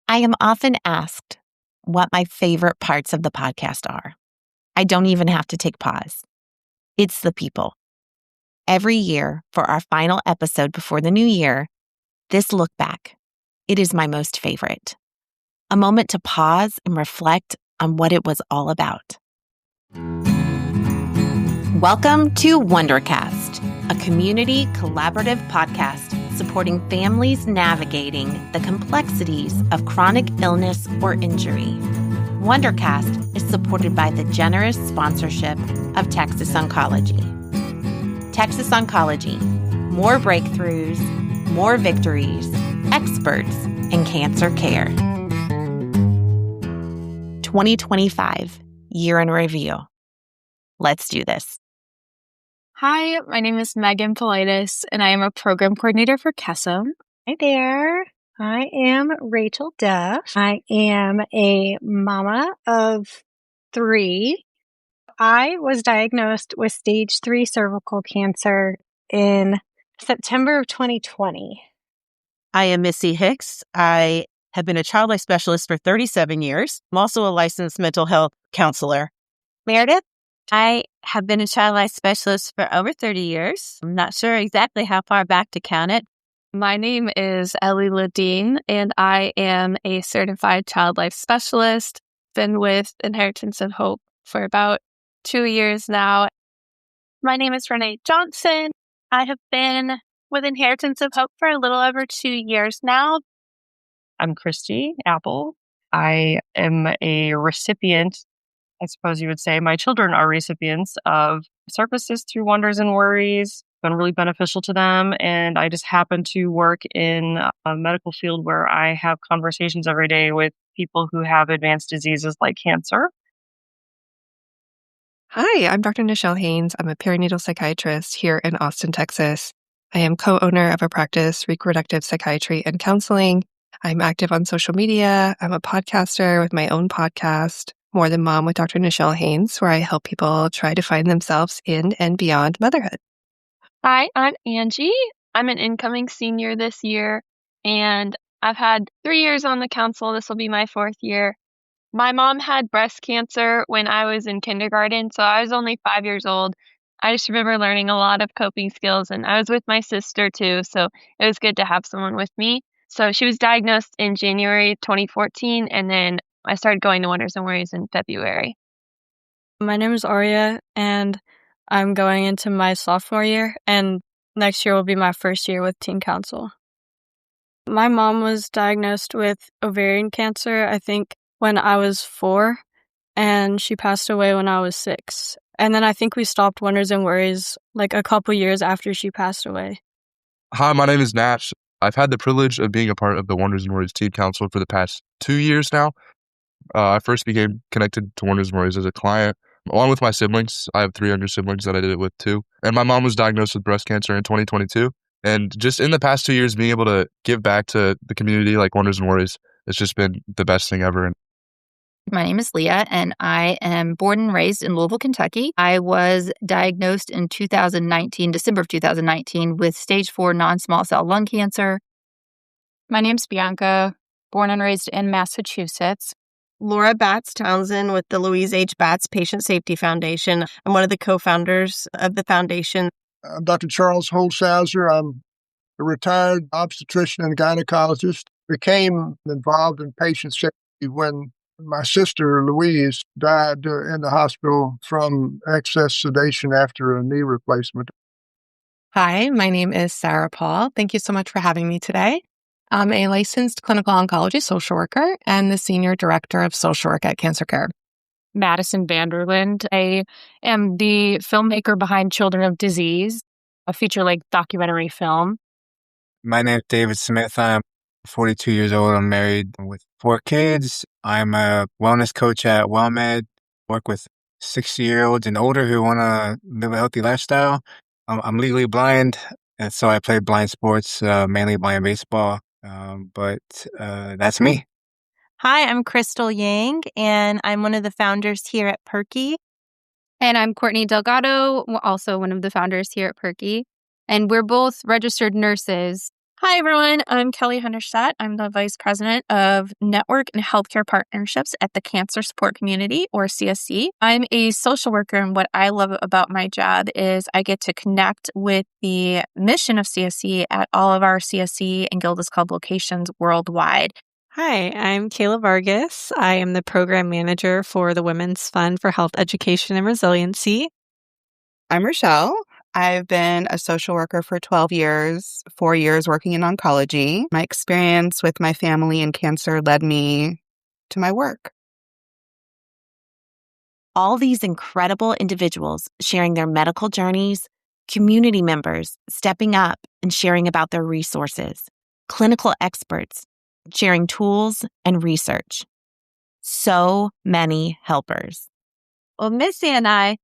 I am often asked what my favorite parts of the podcast are. I don't even have to take pause. It's the people. Every year, for our final episode before the new year, this look back, it is my most favorite. A moment to pause and reflect on what it was all about. Welcome to WonderCast, a community collaborative podcast supporting families navigating the complexities of chronic illness or injury. WonderCast is supported by the generous sponsorship of Texas Oncology. Texas Oncology, more breakthroughs, more victories, experts in cancer care. 2025, year in review. Let's do this. Hi, my name is Megan Politis, and I am a program coordinator for KESM. Hi there. I am Rachel Duff. I am a mama of 3. I was diagnosed with stage 3 cervical cancer in September of 2020. I am Missy Hicks. I have been a child life specialist for 37 years. I'm also a licensed mental health counselor. Meredith? I have been a child life specialist for over 30 years. I'm not sure exactly how far back to count it. My name is Ellie Ledeen, and I am a certified child life specialist. Been with Inheritance of Hope for about 2 years now. My name is Renee Johnson. I have been with Inheritance of Hope for a little over 2 years now. I'm Christy Apple. I am a recipient, I suppose you would say. My children are recipients of services through Wonders and Worries. Been really beneficial to them. And I just happen to work in a medical field where I have conversations every day with people who have advanced diseases like cancer. Hi, I'm Dr. Nichelle Haynes. I'm a perinatal psychiatrist here in Austin, Texas. I am co-owner of a practice, Reproductive Psychiatry and Counseling. I'm active on social media. I'm a podcaster with my own podcast, More Than Mom with Dr. Nichelle Haynes, where I help people try to find themselves in and beyond motherhood. Hi, I'm Angie. I'm an incoming senior this year, and I've had 3 years on the council. This will be my 4th year. My mom had breast cancer when I was in kindergarten, so I was only 5 years old. I just remember learning a lot of coping skills, and I was with my sister too, so it was good to have someone with me. So she was diagnosed in January 2014, and then I started going to Wonders and Worries in February. My name is Aria, and I'm going into my sophomore year, and next year will be my first year with Teen Council. My mom was diagnosed with ovarian cancer, I think, when I was 4, and she passed away when I was 6. And then I think we stopped Wonders and Worries like a couple years after she passed away. Hi, my name is Nash. I've had the privilege of being a part of the Wonders and Worries Teen Council for the past 2 years now. I first became connected to Wonders and Worries as a client, along with my siblings. I have 3 younger siblings that I did it with too. And my mom was diagnosed with breast cancer in 2022. And just in the past 2 years, being able to give back to the community like Wonders and Worries, it's just been the best thing ever. My name is Leah, and I am born and raised in Louisville, Kentucky. I was diagnosed in December of 2019, with stage 4 non-small cell lung cancer. My name's Bianca, born and raised in Massachusetts. Laura Batts Townsend with the Louise H. Batts Patient Safety Foundation. I'm one of the co-founders of the foundation. I'm Dr. Charles Holshouser. I'm a retired obstetrician and gynecologist. Became involved in patient safety when my sister, Louise, died in the hospital from excess sedation after a knee replacement. Hi, my name is Sarah Paul. Thank you so much for having me today. I'm a licensed clinical oncology social worker and the Senior Director of Social Work at Cancer Care. Madison Vanderland. I am the filmmaker behind Children of Disease, a feature-length documentary film. My name is David Smith. I'm 42 years old. I'm married with 4 kids. I'm a wellness coach at WellMed. Work with 60-year-olds and older who want to live a healthy lifestyle. I'm legally blind, and so I play blind sports, mainly blind baseball. But that's me. Hi, I'm Crystal Yang, and I'm one of the founders here at Perky. And I'm Courtney Delgado, also one of the founders here at Perky. And we're both registered nurses Hi, everyone. I'm Kelly Henderstadt. I'm the Vice President of Network and Healthcare Partnerships at the Cancer Support Community, or CSC. I'm a social worker, and what I love about my job is I get to connect with the mission of CSC at all of our CSC and Gilda's Club locations worldwide. Hi, I'm Kayla Vargas. I am the Program Manager for the Women's Fund for Health Education and Resiliency. I'm Rochelle. I've been a social worker for 12 years, 4 years working in oncology. My experience with my family and cancer led me to my work. All these incredible individuals sharing their medical journeys, community members stepping up and sharing about their resources, clinical experts sharing tools and research. So many helpers. Well, Missy and I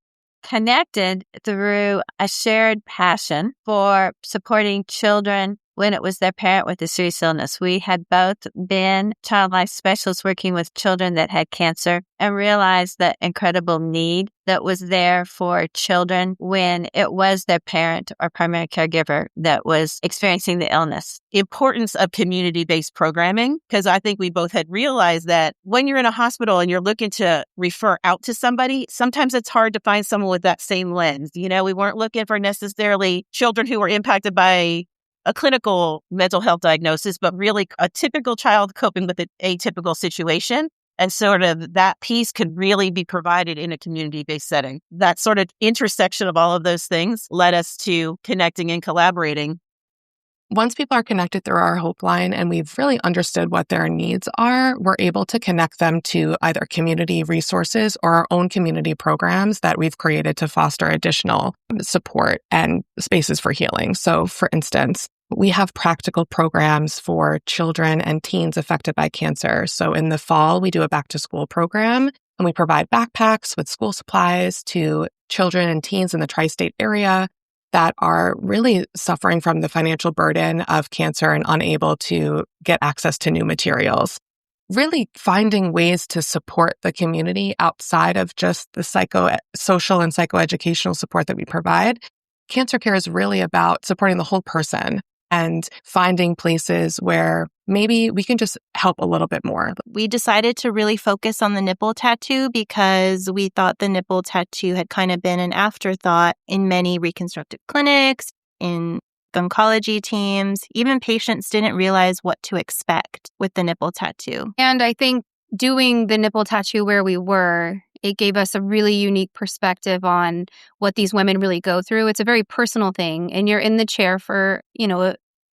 connected through a shared passion for supporting children when it was their parent with a serious illness. We had both been child life specialists working with children that had cancer and realized the incredible need that was there for children when it was their parent or primary caregiver that was experiencing the illness. Importance of community-based programming, because I think we both had realized that when you're in a hospital and you're looking to refer out to somebody, sometimes it's hard to find someone with that same lens. You know, we weren't looking for necessarily children who were impacted by a clinical mental health diagnosis, but really a typical child coping with an atypical situation. And sort of that piece could really be provided in a community-based setting. That sort of intersection of all of those things led us to connecting and collaborating. Once people are connected through our Hope line and we've really understood what their needs are, we're able to connect them to either community resources or our own community programs that we've created to foster additional support and spaces for healing. So, for instance, we have practical programs for children and teens affected by cancer. So in the fall, we do a back to school program and we provide backpacks with school supplies to children and teens in the tri-state area that are really suffering from the financial burden of cancer and unable to get access to new materials. Really finding ways to support the community outside of just the social and psychoeducational support that we provide. Cancer care is really about supporting the whole person and finding places where maybe we can just help a little bit more. We decided to really focus on the nipple tattoo because we thought the nipple tattoo had kind of been an afterthought in many reconstructive clinics, in oncology teams. Even patients didn't realize what to expect with the nipple tattoo. And I think doing the nipple tattoo where we were, it gave us a really unique perspective on what these women really go through. It's a very personal thing, and you're in the chair for, a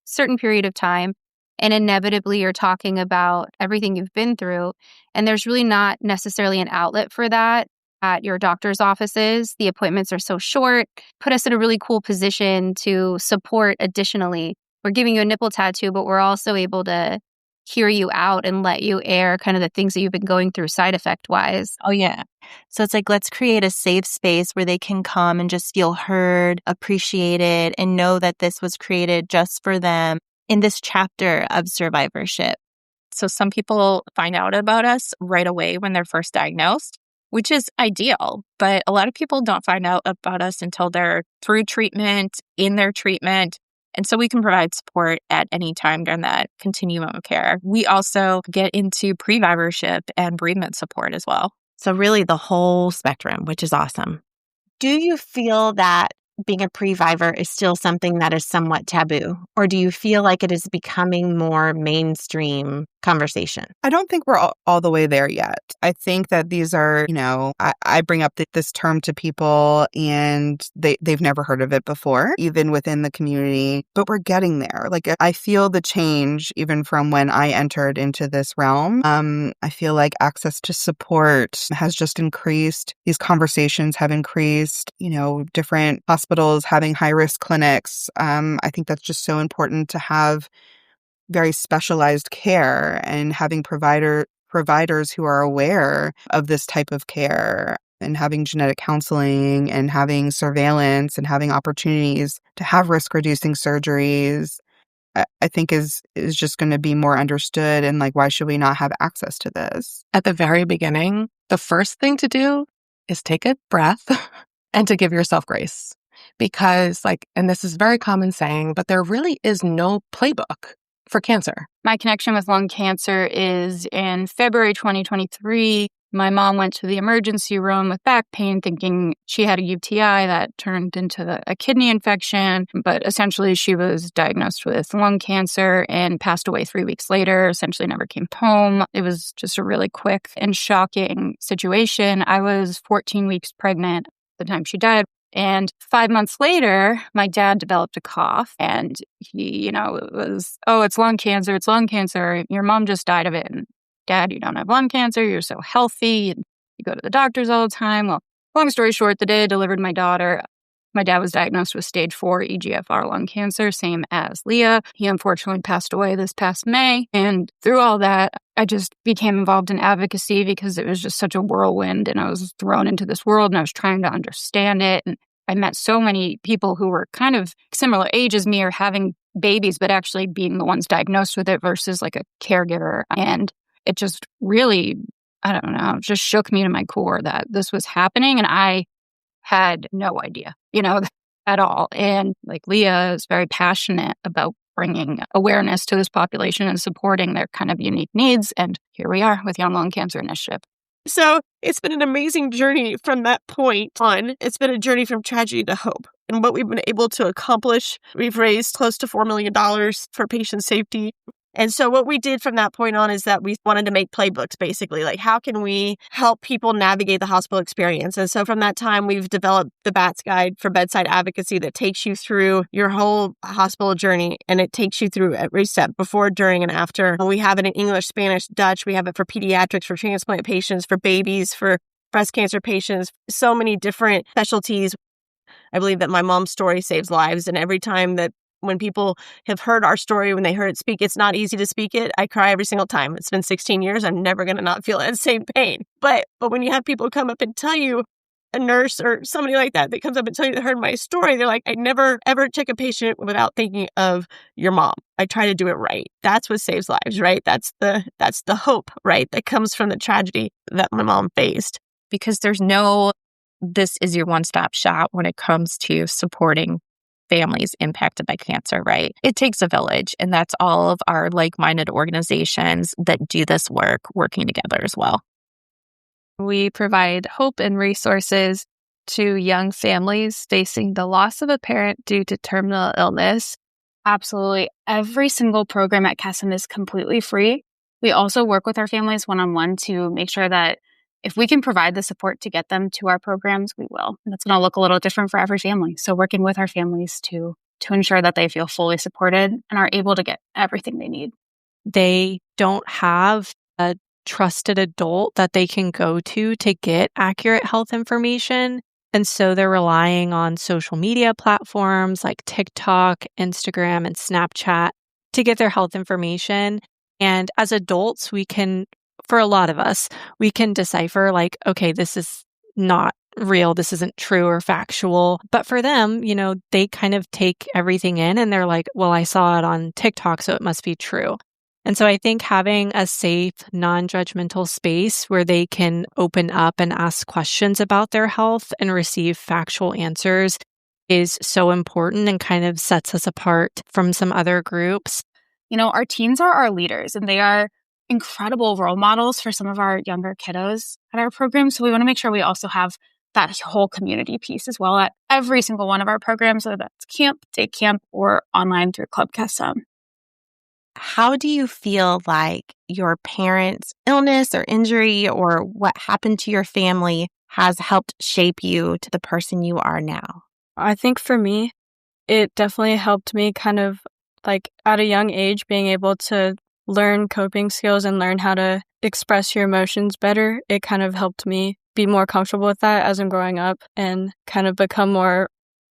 certain period of time, and inevitably you're talking about everything you've been through, and there's really not necessarily an outlet for that at your doctor's offices. The appointments are so short. Put us in a really cool position to support additionally. We're giving you a nipple tattoo, but we're also able to hear you out and let you air kind of the things that you've been going through side effect wise. Oh, yeah. So it's like, let's create a safe space where they can come and just feel heard, appreciated, and know that this was created just for them in this chapter of survivorship. So some people find out about us right away when they're first diagnosed, which is ideal. But a lot of people don't find out about us until they're through treatment, in their treatment. And so we can provide support at any time during that continuum of care. We also get into pre-vivorship and bereavement support as well. So really the whole spectrum, which is awesome. Do you feel that being a pre-vivor is still something that is somewhat taboo? Or do you feel like it is becoming more mainstream conversation? I don't think we're all the way there yet. I think that these are, I bring up this term to people and they've never heard of it before, even within the community, but we're getting there. Like, I feel the change even from when I entered into this realm. I feel like access to support has just increased. These conversations have increased, different hospitals having high-risk clinics. I think that's just so important to have very specialized care and having providers who are aware of this type of care and having genetic counseling and having surveillance and having opportunities to have risk-reducing surgeries, I think is just going to be more understood. And like, why should we not have access to this? At the very beginning, the first thing to do is take a breath and to give yourself grace. because and this is very common saying, but there really is no playbook for cancer. My connection with lung cancer is in February 2023. My mom went to the emergency room with back pain, thinking she had a UTI that turned into a kidney infection. But essentially, she was diagnosed with lung cancer and passed away 3 weeks later, essentially never came home. It was just a really quick and shocking situation. I was 14 weeks pregnant at the time she died. And 5 months later, my dad developed a cough, and he, it was, oh, it's lung cancer. It's lung cancer. Your mom just died of it. And Dad, you don't have lung cancer. You're so healthy. And you go to the doctors all the time. Well, long story short, the day I delivered my daughter, my dad was diagnosed with stage 4 EGFR lung cancer, same as Leah. He unfortunately passed away this past May. And through all that, I just became involved in advocacy because it was just such a whirlwind. And I was thrown into this world and I was trying to understand it. And I met so many people who were kind of similar age as me or having babies, but actually being the ones diagnosed with it versus like a caregiver. And it just really, I don't know, just shook me to my core that this was happening. And I had no idea, at all. And like Leah is very passionate about bringing awareness to this population and supporting their kind of unique needs. And here we are with Young Lung Cancer Initiative. So it's been an amazing journey from that point on. It's been a journey from tragedy to hope. And what we've been able to accomplish, we've raised close to $4 million for patient safety. And so what we did from that point on is that we wanted to make playbooks, basically. Like, how can we help people navigate the hospital experience? And so from that time, we've developed the BATS Guide for Bedside Advocacy that takes you through your whole hospital journey. And it takes you through every step, before, during, and after. We have it in English, Spanish, Dutch. We have it for pediatrics, for transplant patients, for babies, for breast cancer patients, so many different specialties. I believe that my mom's story saves lives. And every time that when people have heard our story, when they heard it speak, it's not easy to speak it. I cry every single time. It's been 16 years. I'm never going to not feel that same pain. But when you have people come up and tell you, a nurse or somebody like that comes up and tell you they heard my story, they're like, I never ever check a patient without thinking of your mom. I try to do it right. That's what saves lives, right? That's the hope, right? That comes from the tragedy that my mom faced. Because this is your one-stop shop when it comes to supporting families impacted by cancer, right? It takes a village, and that's all of our like-minded organizations that do this work working together as well. We provide hope and resources to young families facing the loss of a parent due to terminal illness. Absolutely. Every single program at CASM is completely free. We also work with our families one-on-one to make sure that if we can provide the support to get them to our programs, we will. And that's going to look a little different for every family. So working with our families to ensure that they feel fully supported and are able to get everything they need. They don't have a trusted adult that they can go to get accurate health information. And so they're relying on social media platforms like TikTok, Instagram, and Snapchat to get their health information. And as adults, for a lot of us, we can decipher like, okay, this is not real. This isn't true or factual. But for them, they kind of take everything in and they're like, well, I saw it on TikTok, so it must be true. And so I think having a safe, non-judgmental space where they can open up and ask questions about their health and receive factual answers is so important and kind of sets us apart from some other groups. Our teens are our leaders, and they are incredible role models for some of our younger kiddos at our program. So we want to make sure we also have that whole community piece as well at every single one of our programs, whether that's camp, day camp, or online through Club CASM. How do you feel like your parents' illness or injury or what happened to your family has helped shape you to the person you are now? I think for me, it definitely helped me kind of like at a young age being able to learn coping skills and learn how to express your emotions better. It kind of helped me be more comfortable with that as I'm growing up and kind of become more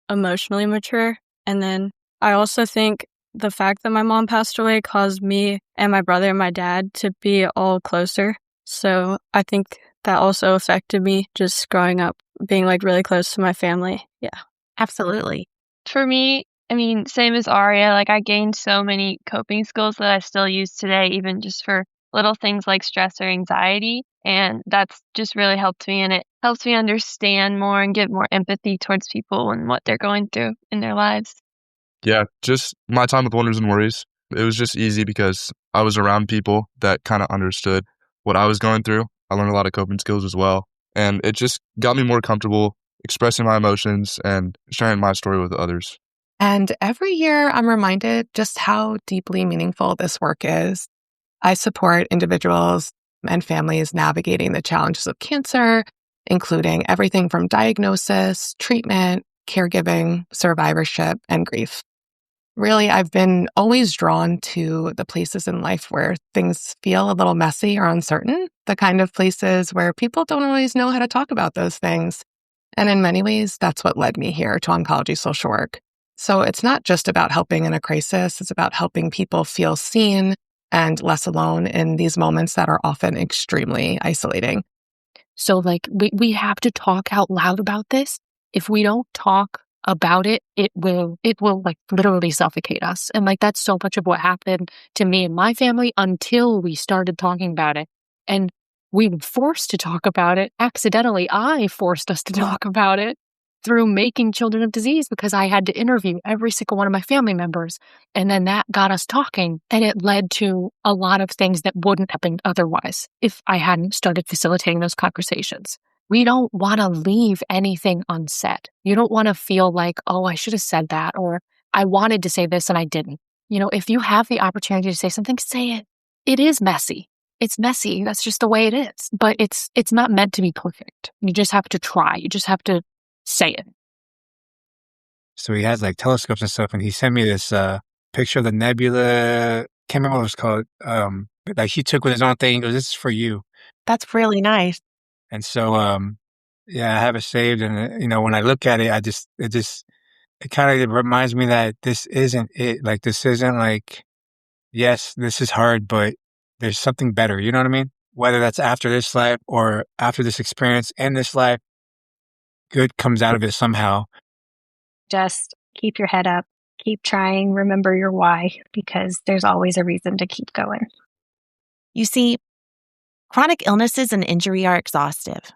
emotionally mature. And then I also think the fact that my mom passed away caused me and my brother and my dad to be all closer. So I think that also affected me just growing up, being like really close to my family. Yeah, absolutely. For me, same as Aria, like I gained so many coping skills that I still use today, even just for little things like stress or anxiety. And that's just really helped me. And it helps me understand more and get more empathy towards people and what they're going through in their lives. Yeah, just my time with Wonders and Worries, it was just easy because I was around people that kind of understood what I was going through. I learned a lot of coping skills as well. And it just got me more comfortable expressing my emotions and sharing my story with others. And every year I'm reminded just how deeply meaningful this work is. I support individuals and families navigating the challenges of cancer, including everything from diagnosis, treatment, caregiving, survivorship, and grief. Really, I've been always drawn to the places in life where things feel a little messy or uncertain, the kind of places where people don't always know how to talk about those things. And in many ways, that's what led me here to oncology social work. So it's not just about helping in a crisis, it's about helping people feel seen and less alone in these moments that are often extremely isolating. So we have to talk out loud about this. If we don't talk about it, it will like literally suffocate us. And like that's so much of what happened to me and my family until we started talking about it. And we were forced to talk about it. Accidentally, I forced us to talk about it through Making Children of Disease because I had to interview every single one of my family members. And then that got us talking. And it led to a lot of things that wouldn't have happened otherwise if I hadn't started facilitating those conversations. We don't want to leave anything unsaid. You don't want to feel like, oh, I should have said that, or I wanted to say this and I didn't. You know, if you have the opportunity to say something, say it. It is messy. It's messy. That's just the way it is. But it's not meant to be perfect. You just have to try. You just have to say it. So he has like telescopes and stuff, and he sent me this picture of the nebula. Can't remember what it was called. Like he took with his own thing. He goes, "This is for you." That's really nice. And so, yeah, I have it saved, and when I look at it, it kind of reminds me that this isn't it. Like this isn't like, yes, this is hard, but there's something better. You know what I mean? Whether that's after this life or after this experience in this life, good comes out of it somehow. Just keep your head up, keep trying, remember your why, because there's always a reason to keep going. You see, chronic illnesses and injury are exhaustive.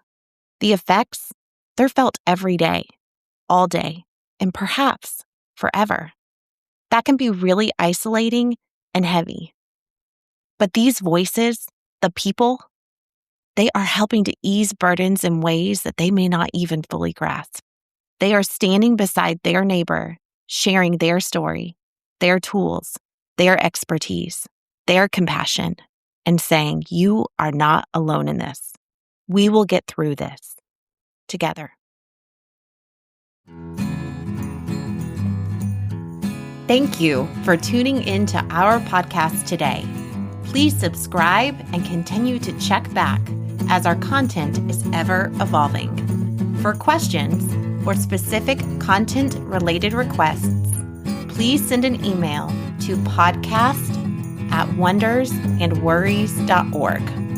The effects, they're felt every day, all day, and perhaps forever. That can be really isolating and heavy. But these voices, the people, they are helping to ease burdens in ways that they may not even fully grasp. They are standing beside their neighbor, sharing their story, their tools, their expertise, their compassion, and saying, you are not alone in this. We will get through this together. Thank you for tuning into our podcast today. Please subscribe and continue to check back as our content is ever evolving. For questions or specific content-related requests, please send an email to podcast@wondersandworries.org.